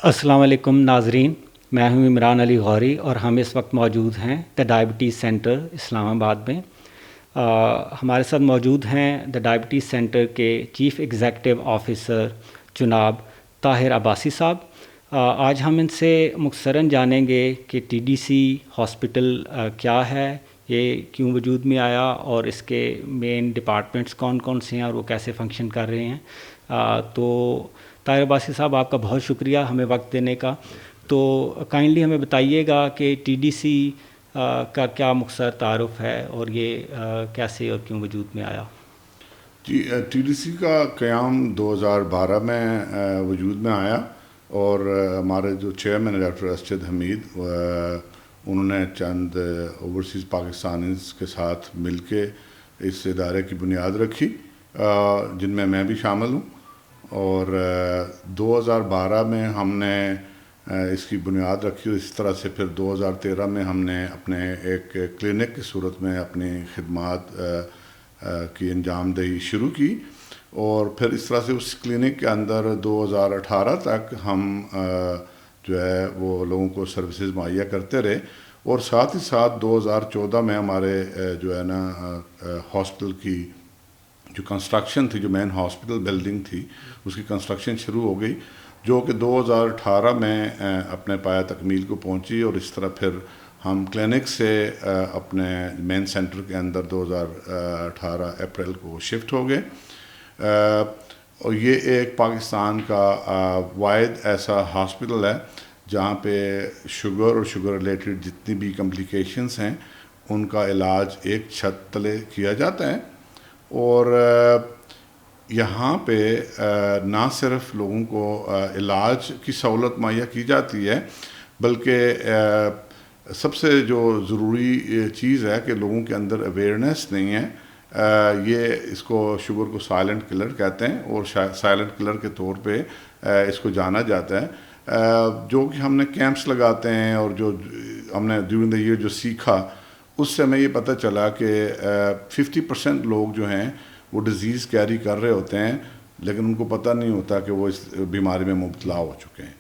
السلام علیکم ناظرین، میں ہوں عمران علی غوری اور ہم اس وقت موجود ہیں دا ڈائبٹیز سینٹر اسلام آباد میں۔ ہمارے ساتھ موجود ہیں دا ڈائبٹیز سینٹر کے چیف ایگزیکٹو آفیسر جناب طاہر عباسی صاحب۔ آج ہم ان سے مختصراً جانیں گے کہ ٹی ڈی سی ہاسپٹل کیا ہے، یہ کیوں وجود میں آیا اور اس کے مین ڈپارٹمنٹس کون کون سے ہیں اور وہ کیسے فنکشن کر رہے ہیں۔ تو طاہر عباسی صاحب، آپ کا بہت شکریہ ہمیں وقت دینے کا۔ تو کائنڈلی ہمیں بتائیے گا کہ ٹی ڈی سی کا کیا مختصر تعارف ہے اور یہ کیسے اور کیوں وجود میں آیا؟ جی، ٹی ڈی سی کا قیام 2012 میں وجود میں آیا اور ہمارے جو چیئرمین ڈاکٹر اسجد حمید انہوں نے چند اوورسیز پاکستانیز کے ساتھ مل کے اس ادارے کی بنیاد رکھی، جن میں بھی شامل ہوں۔ اور 2012 میں ہم نے اس کی بنیاد رکھی اور اس طرح سے پھر 2013 میں ہم نے اپنے ایک کلینک کی صورت میں اپنی خدمات کی انجام دہی شروع کی، اور پھر اس طرح سے اس کلینک کے اندر 2018 تک ہم جو ہے وہ لوگوں کو سروسز مہیا کرتے رہے، اور ساتھ ہی ساتھ 2014 میں ہمارے جو ہے نا ہاسپٹل کی جو کنسٹرکشن تھی، جو مین ہاسپٹل بلڈنگ تھی، اس کی کنسٹرکشن شروع ہو گئی، جو کہ 2018 میں اپنے پایہ تکمیل کو پہنچی، اور اس طرح پھر ہم کلینک سے اپنے مین سینٹر کے اندر 2018 اپریل کو شفٹ ہو گئے۔ اور یہ ایک پاکستان کا واحد ایسا ہاسپٹل ہے جہاں پہ شوگر اور شوگر ریلیٹڈ جتنی بھی کمپلیکیشنز ہیں ان کا علاج ایک چھت تلے کیا جاتا ہے۔ اور یہاں پہ نہ صرف لوگوں کو علاج کی سہولت مہیا کی جاتی ہے، بلکہ سب سے جو ضروری چیز ہے کہ لوگوں کے اندر اویئرنیس نہیں ہے۔ یہ اس کو شوگر کو سائلنٹ کلر کہتے ہیں، اور سائلنٹ کلر کے طور پہ اس کو جانا جاتا ہے۔ جو کہ ہم نے کیمپس لگاتے ہیں اور جو ہم نے ڈیورنگ دا ایئر جو سیکھا، اس سے ہمیں یہ پتہ چلا کہ 50% لوگ جو ہیں وہ ڈیزیز کیری کر رہے ہوتے ہیں، لیکن ان کو پتہ نہیں ہوتا کہ وہ اس بیماری میں مبتلا ہو چکے ہیں۔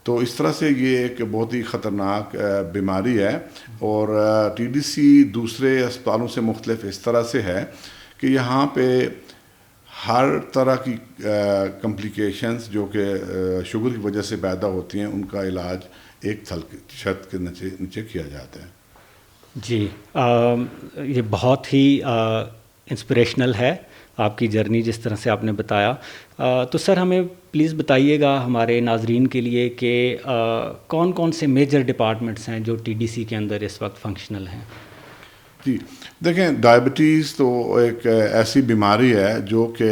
تو اس طرح سے یہ ایک بہت ہی خطرناک بیماری ہے، اور ٹی ڈی سی دوسرے اسپتالوں سے مختلف اس طرح سے ہے کہ یہاں پہ ہر طرح کی کمپلیکیشنز جو کہ شوگر کی وجہ سے پیدا ہوتی ہیں، ان کا علاج ایک چھت کے نیچے کیا جاتا ہے۔ جی، یہ بہت ہی انسپریشنل ہے آپ کی جرنی جس طرح سے آپ نے بتایا۔ تو سر ہمیں پلیز بتائیے گا ہمارے ناظرین کے لیے کہ کون کون سے میجر ڈپارٹمنٹس ہیں جو ٹی ڈی سی کے اندر اس وقت فنکشنل ہیں؟ جی دیکھیں، ڈائبٹیز تو ایک ایسی بیماری ہے جو کہ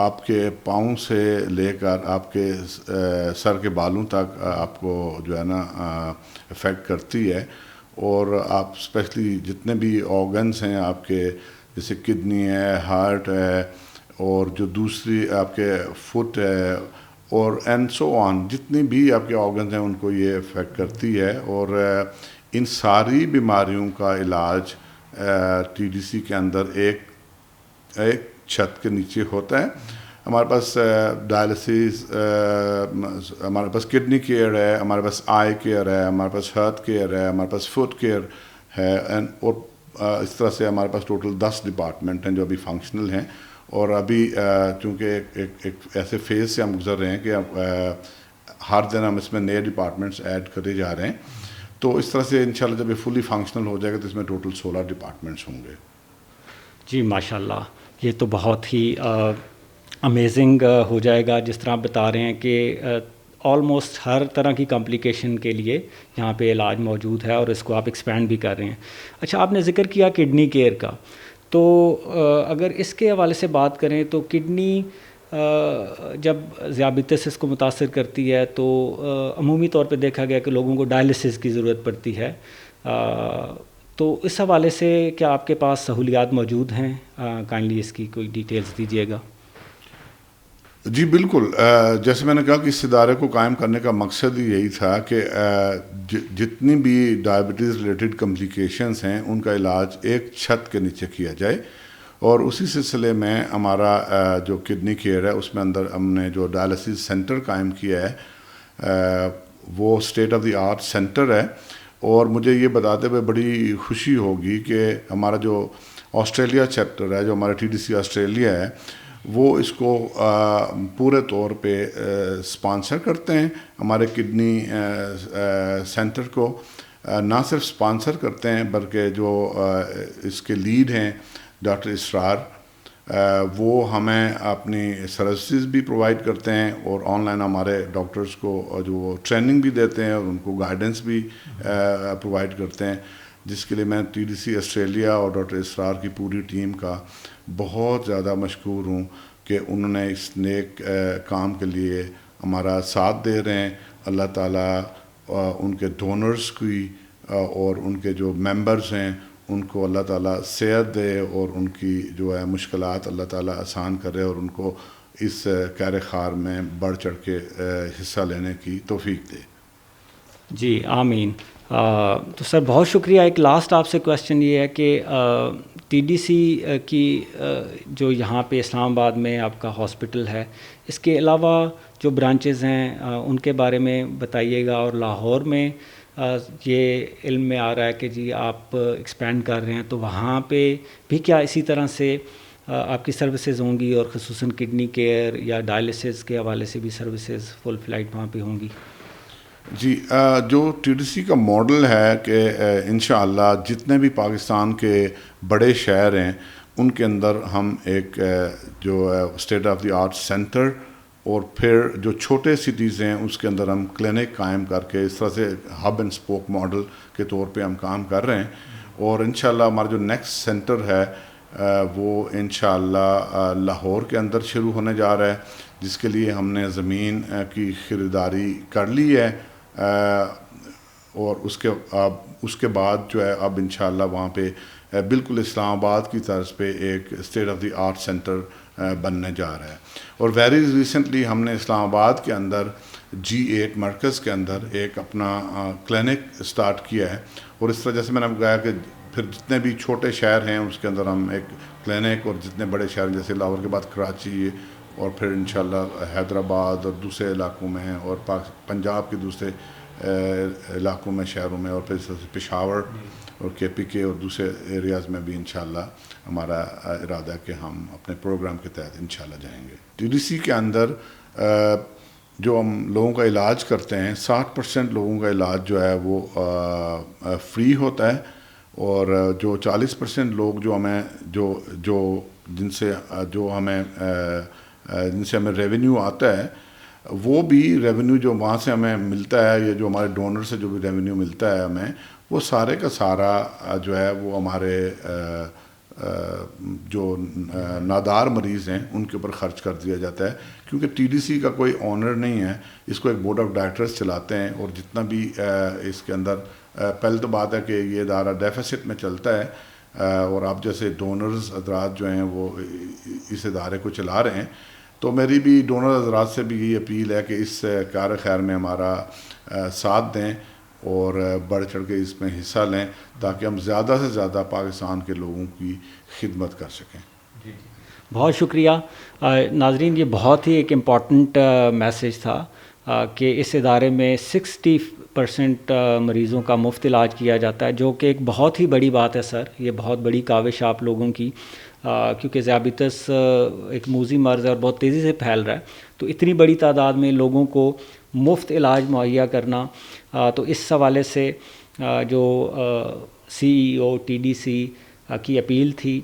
آپ کے پاؤں سے لے کر آپ کے سر کے بالوں تک آپ کو جو ہے نا افیکٹ کرتی ہے، اور آپ اسپیشلی جتنے بھی آرگنس ہیں آپ کے، جیسے کڈنی ہے، ہارٹ ہے، اور جو دوسری آپ کے فٹ ہے، اور اینڈ سو آن، جتنی بھی آپ کے آرگنز ہیں ان کو یہ افیکٹ کرتی ہے۔ اور ان ساری بیماریوں کا علاج ٹی ڈی سی کے اندر ایک چھت کے نیچے ہوتا ہے۔ ہمارے پاس ڈائلسس، ہمارے پاس کڈنی کیئر ہے، ہمارے پاس آئی کیئر ہے، ہمارے پاس ہارٹ کیئر ہے، ہمارے پاس فٹ کیئر ہے، اور اس طرح سے ہمارے پاس ٹوٹل 10 ڈپارٹمنٹ ہیں جو ابھی فنکشنل ہیں۔ اور ابھی چونکہ ایک ایسے فیز سے ہم گزر رہے ہیں کہ ہر دن ہم اس میں نئے ڈپارٹمنٹس ایڈ کرے جا رہے ہیں، تو اس طرح سے انشاءاللہ جب یہ فلی فنکشنل ہو جائے گا تو اس میں ٹوٹل 16 ڈپارٹمنٹس ہوں گے۔ جی ماشاءاللہ، یہ تو بہت ہی امیزنگ ہو جائے گا جس طرح آپ بتا رہے ہیں کہ آلموسٹ ہر طرح کی کمپلیکیشن کے لیے یہاں پہ علاج موجود ہے، اور اس کو آپ ایکسپینڈ بھی کر رہے ہیں۔ اچھا، آپ نے ذکر کیا کڈنی کیئر کا، تو اگر اس کے حوالے سے بات کریں تو کڈنی جب ذیابیطس اس کو متاثر کرتی ہے تو عمومی طور پہ دیکھا گیا کہ لوگوں کو ڈائلسس کی ضرورت پڑتی ہے، تو اس حوالے سے کیا آپ کے پاس سہولیات موجود ہیں؟ کائنڈلی اس کی کوئی ڈیٹیلز دیجیے گا۔ جی بالکل، جیسے میں نے کہا کہ اس ادارے کو قائم کرنے کا مقصد ہی یہی تھا کہ جتنی بھی ڈائبٹیز ریلیٹڈ کمپلیکیشنز ہیں ان کا علاج ایک چھت کے نیچے کیا جائے، اور اسی سلسلے میں ہمارا جو کڈنی کیئر ہے اس میں اندر ہم نے جو ڈائلسس سینٹر قائم کیا ہے، وہ state of the art centre ہے. اور مجھے یہ بتاتے ہوئے بڑی خوشی ہوگی کہ ہمارا جو آسٹریلیا چیپٹر ہے, جو ہمارا TDC آسٹریلیا ہے, وہ اس کو پورے طور پہ اسپانسر کرتے ہیں. ہمارے کڈنی سینٹر کو نہ صرف اسپانسر کرتے ہیں بلکہ جو اس کے لیڈ ہیں ڈاکٹر اسرار, وہ ہمیں اپنی سروسز بھی پرووائڈ کرتے ہیں اور آن لائن ہمارے ڈاکٹرز کو جو ٹریننگ بھی دیتے ہیں اور ان کو گائیڈنس بھی پرووائڈ کرتے ہیں, جس کے لیے میں TDC آسٹریلیا اور ڈاکٹر اسرار کی پوری ٹیم کا بہت زیادہ مشکور ہوں کہ انہوں نے اس نیک کام کے لیے ہمارا ساتھ دے رہے ہیں. اللہ تعالیٰ ان کے ڈونرز کی اور ان کے جو ممبرز ہیں ان کو اللہ تعالیٰ صحت دے اور ان کی جو ہے مشکلات اللہ تعالیٰ آسان کرے اور ان کو اس کیر خار میں بڑھ چڑھ کے حصہ لینے کی توفیق دے. جی آمین. تو سر بہت شکریہ. ایک لاسٹ آپ سے کویسچن یہ ہے کہ TDC کی جو یہاں پہ اسلام آباد میں آپ کا ہاسپٹل ہے, اس کے علاوہ جو برانچز ہیں ان کے بارے میں بتائیے گا, اور لاہور میں یہ علم میں آ رہا ہے کہ جی آپ ایکسپینڈ کر رہے ہیں, تو وہاں پہ بھی کیا اسی طرح سے آپ کی سروسز ہوں گی, اور خصوصاً کڈنی کیئر یا ڈائلسس کے حوالے سے بھی سروسز فل فلائٹ وہاں پہ ہوں گی؟ جی, جو TDC کا ماڈل ہے کہ انشاءاللہ جتنے بھی پاکستان کے بڑے شہر ہیں ان کے اندر ہم ایک جو state of the art centre, اور پھر جو چھوٹے سٹیز ہیں اس کے اندر ہم کلینک قائم کر کے اس طرح سے ہب اینڈ اسپوک ماڈل کے طور پہ ہم کام کر رہے ہیں. اور انشاءاللہ ہمارا جو نیکسٹ سینٹر ہے وہ انشاءاللہ لاہور کے اندر شروع ہونے جا رہا ہے, جس کے لیے ہم نے زمین کی خریداری کر لی ہے, اور اس کے بعد جو ہے اب انشاءاللہ وہاں پہ بالکل اسلام آباد کی طرز پہ ایک state of the art centre بننے جا رہا ہے. اور ویری ریسنٹلی ہم نے اسلام آباد کے اندر G8 مرکز کے اندر ایک اپنا کلینک سٹارٹ کیا ہے. اور اس طرح جیسے میں نے بتایا کہ پھر جتنے بھی چھوٹے شہر ہیں اس کے اندر ہم ایک کلینک, اور جتنے بڑے شہر جیسے لاہور کے بعد کراچی, اور پھر انشاءاللہ حیدرآباد اور دوسرے علاقوں میں, اور پنجاب کے دوسرے علاقوں میں, شہروں میں, اور پھر پشاور اور KPK اور دوسرے ایریاز میں بھی انشاءاللہ ہمارا ارادہ ہے کہ ہم اپنے پروگرام کے تحت انشاءاللہ جائیں گے. TDC کے اندر جو ہم لوگوں کا علاج کرتے ہیں 60% لوگوں کا علاج جو ہے وہ فری ہوتا ہے, اور جو 40% لوگ جو ہمیں جن سے ہمیں ریونیو آتا ہے, وہ بھی ریونیو جو وہاں سے ہمیں ملتا ہے, یا جو ہمارے ڈونر سے جو بھی ریونیو ملتا ہے ہمیں, وہ سارے کا سارا جو ہے وہ ہمارے جو نادار مریض ہیں ان کے اوپر خرچ کر دیا جاتا ہے. کیونکہ TDC کا کوئی آنر نہیں ہے, اس کو ایک بورڈ آف ڈائریکٹرز چلاتے ہیں, اور جتنا بھی اس کے اندر پہلے تو بات ہے کہ یہ ادارہ ڈیفیسٹ میں چلتا ہے, اور آپ جیسے ڈونرز حضرات جو ہیں وہ اس ادارے کو چلا رہے ہیں. تو میری بھی ڈونر حضرات سے بھی یہ اپیل ہے کہ اس کار خیر میں ہمارا ساتھ دیں اور بڑھ چڑھ کے اس میں حصہ لیں, تاکہ ہم زیادہ سے زیادہ پاکستان کے لوگوں کی خدمت کر سکیں. بہت شکریہ. ناظرین, یہ بہت ہی ایک امپورٹنٹ میسیج تھا کہ اس ادارے میں 60% مریضوں کا مفت علاج کیا جاتا ہے, جو کہ ایک بہت ہی بڑی بات ہے سر. یہ بہت بڑی کاوش آپ لوگوں کی, کیونکہ ذیابیطس ایک موذی مرض ہے اور بہت تیزی سے پھیل رہا ہے. تو اتنی بڑی تعداد میں لوگوں کو مفت علاج مہیا کرنا, تو اس حوالے سے جو CEO TDC کی اپیل تھی,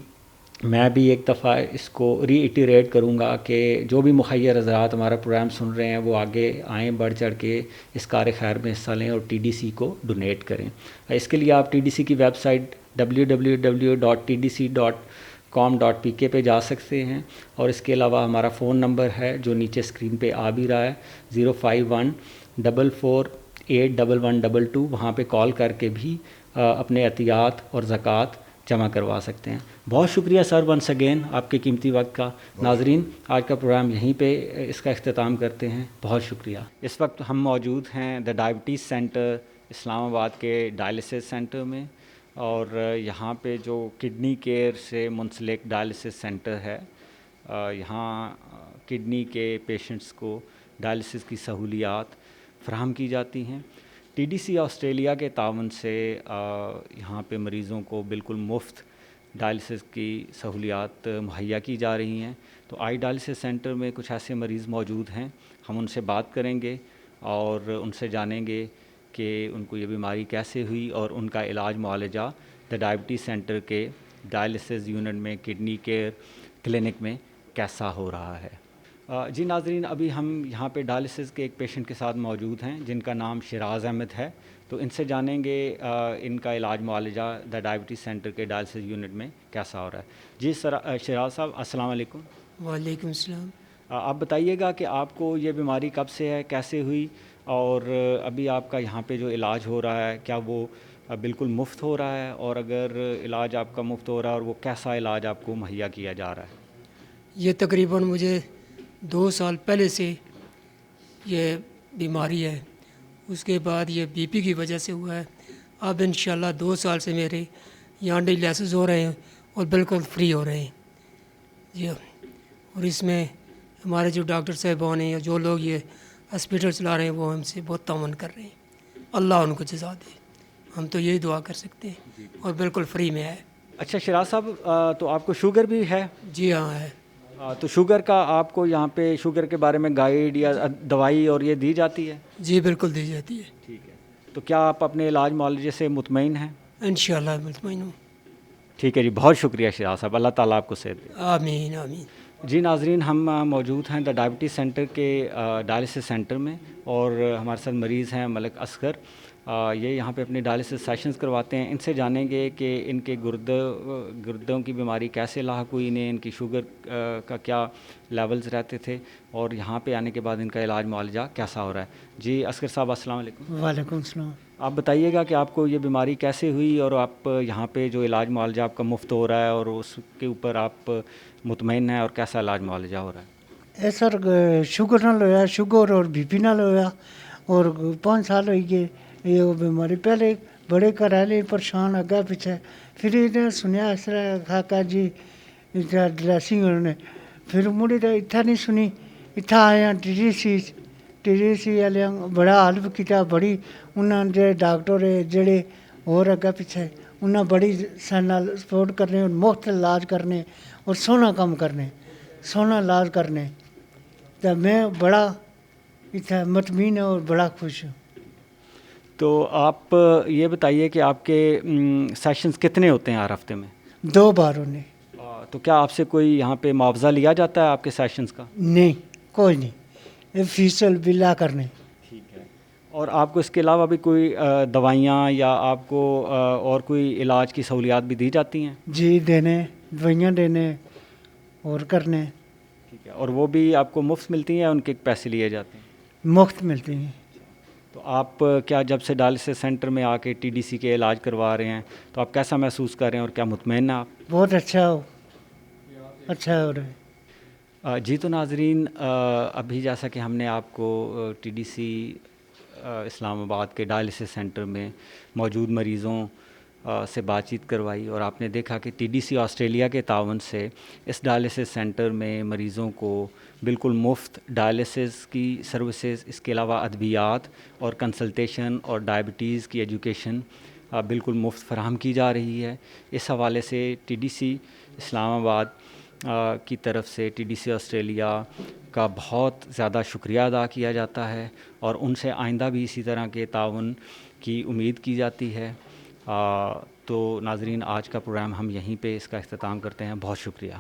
میں بھی ایک دفعہ اس کو ری ایٹیریٹ کروں گا کہ جو بھی مخیر حضرات ہمارا پروگرام سن رہے ہیں وہ آگے آئیں, بڑھ چڑھ کے اس کار خیر میں حصہ لیں اور TDC کو ڈونیٹ کریں. اس کے لیے آپ TDC کی ویب سائٹ www.tdc.com.pk پہ جا سکتے ہیں, اور اس کے علاوہ ہمارا فون نمبر ہے جو نیچے اسکرین پہ آ بھی رہا ہے 05144811122. وہاں پہ کال کر کے بھی اپنے عطیات اور زکوٰۃ جمع کروا سکتے ہیں. بہت شکریہ سر ونس اگین آپ کے قیمتی وقت کا. ناظرین, آج کا پروگرام یہیں پہ اس کا اختتام کرتے ہیں. بہت شکریہ. اس وقت ہم موجود ہیں دا ڈائبٹیز سینٹر اسلام آباد کے ڈائلسس سینٹر میں, اور یہاں پہ جو کڈنی کیئر سے منسلک ڈائلسس سینٹر ہے, یہاں کڈنی کے پیشنٹس کو ڈائلسس کی سہولیات فراہم کی جاتی ہیں۔ TDC آسٹریلیا کے تعاون سے یہاں پہ مریضوں کو بالکل مفت ڈائلسس کی سہولیات مہیا کی جا رہی ہیں۔ تو آئی ڈائلسس سینٹر میں کچھ ایسے مریض موجود ہیں، ہم ان سے بات کریں گے اور ان سے جانیں گے کہ ان کو یہ بیماری کیسے ہوئی اور ان کا علاج معالجہ دا ڈائبٹیز سینٹر کے ڈائلسس یونٹ میں کڈنی کیئر کلینک میں کیسا ہو رہا ہے۔ جی ناظرین، ابھی ہم یہاں پہ ڈائلسس کے ایک پیشنٹ کے ساتھ موجود ہیں جن کا نام شیراز احمد ہے، تو ان سے جانیں گے ان کا علاج معالجہ دا ڈائبٹیز سینٹر کے ڈائلسس یونٹ میں کیسا ہو رہا ہے۔ جی شیراز صاحب، السلام علیکم۔ وعلیکم السلام۔ آپ بتائیے گا کہ آپ کو یہ بیماری کب سے ہے، کیسے ہوئی، اور ابھی آپ کا یہاں پہ جو علاج ہو رہا ہے کیا وہ بالکل مفت ہو رہا ہے، اور اگر علاج آپ کا مفت ہو رہا ہے اور وہ کیسا علاج آپ کو مہیا کیا جا رہا ہے؟ یہ تقریباً مجھے 2 سال پہلے سے یہ بیماری ہے، اس کے بعد یہ BP کی وجہ سے ہوا ہے۔ اب انشاءاللہ 2 سال سے میرے یہاں ڈائلسس ہو رہے ہیں اور بالکل فری ہو رہے ہیں جی۔ اور اس میں ہمارے جو ڈاکٹر صاحبان ہیں یا جو لوگ یہ ہاسپٹل چلا رہے ہیں وہ ہم سے بہت تعاون کر رہے ہیں، اللہ ان کو جزا دے، ہم تو یہی دعا کر سکتے ہیں، اور بالکل فری میں ہے۔ اچھا شیراز صاحب، تو آپ کو شوگر بھی ہے؟ جی ہاں ہے۔ تو شوگر کا آپ کو یہاں پہ شوگر کے بارے میں گائیڈ یا دوائی اور یہ دی جاتی ہے؟ جی بالکل دی جاتی ہے۔ ٹھیک ہے، تو کیا آپ اپنے علاج معالجے سے مطمئن ہیں؟ انشاءاللہ مطمئن ہوں۔ ٹھیک ہے جی، بہت شکریہ شیراز صاحب، اللہ تعالیٰ آپ کو صحت دے۔ آمین آمین۔ جی ناظرین، ہم موجود ہیں دا ڈائبٹیز سینٹر کے ڈائلسس سینٹر میں، اور ہمارے ساتھ مریض ہیں ملک اصغر۔ یہ یہاں پہ اپنے ڈائلسس سیشنز کرواتے ہیں۔ ان سے جانیں گے کہ ان کے گردوں کی بیماری کیسے لاحق ہوئی، انہیں ان کی شوگر کا کیا لیولز رہتے تھے، اور یہاں پہ آنے کے بعد ان کا علاج معالجہ کیسا ہو رہا ہے۔ جی اصغر صاحب، السلام علیکم۔ وعلیکم السلام۔ آپ بتائیے گا کہ آپ کو یہ بیماری کیسے ہوئی، اور آپ یہاں پہ جو علاج معالجہ آپ کا مفت ہو رہا ہے اور اس کے اوپر آپ مطمئن ہیں، اور کیسا علاج معالجہ ہو رہا ہے؟ سر شوگر نال ہویا، شوگر اور BP نال ہویا، اور 5 سال ہوئی گئے یہ بیماری۔ پہلے بڑے گھر پریشان اگا پیچھے، پھر انہیں سنیا اس طرح خاکہ جی ڈریسنگ انہوں، پھر مڑی تو اتنا نہیں سنی، اتنا آیا TDC والے بڑا ہیلپ کیا، بڑی انہوں نے ڈاکٹر جڑے اور اگا پیچھے انہیں بڑی سال سپورٹ کرنے، اور مفت علاج کرنے، اور سونا کام کرنے، سونا علاج کرنے، تو میں بڑا اتنا مطمئن اور بڑا خوش ہوں۔ تو آپ یہ بتائیے کہ آپ کے سیشنز کتنے ہوتے ہیں ہر ہفتے میں؟ 2 بار انہیں۔ تو کیا آپ سے کوئی یہاں پہ معاوضہ لیا جاتا ہے آپ کے سیشنز کا؟ نہیں، کوئی نہیں، یہ فیصل بلا کرنے۔ ٹھیک ہے، اور آپ کو اس کے علاوہ بھی کوئی دوائیاں یا آپ کو اور کوئی علاج کی سہولیات بھی دی جاتی ہیں؟ جی دینے، دوائیاں دینے اور کرنے۔ ٹھیک ہے، اور وہ بھی آپ کو مفت ملتی ہیں یا ان کے پیسے لیے جاتے ہیں؟ مفت ملتی ہیں۔ تو آپ کیا جب سے ڈائلسس سینٹر میں آ کے TDC کے علاج کروا رہے ہیں تو آپ کیسا محسوس کر رہے ہیں، اور کیا مطمئن ہیں آپ؟ بہت اچھا ہو رہا ہے۔ جی تو ناظرین، ابھی جیسا کہ ہم نے آپ کو TDC اسلام آباد کے ڈائلسس سینٹر میں موجود مریضوں سے بات چیت کروائی، اور آپ نے دیکھا کہ TDC آسٹریلیا کے تعاون سے اس ڈائلسس سینٹر میں مریضوں کو بالکل مفت ڈائلسس کی سروسز، اس کے علاوہ ادویات اور کنسلٹیشن اور ڈائبٹیز کی ایجوکیشن بالکل مفت فراہم کی جا رہی ہے۔ اس حوالے سے TDC اسلام آباد کی طرف سے TDC آسٹریلیا کا بہت زیادہ شکریہ ادا کیا جاتا ہے، اور ان سے آئندہ بھی اسی طرح کے تعاون کی امید کی جاتی ہے۔ تو ناظرین، آج کا پروگرام ہم یہیں پہ اس کا اختتام کرتے ہیں۔ بہت شکریہ۔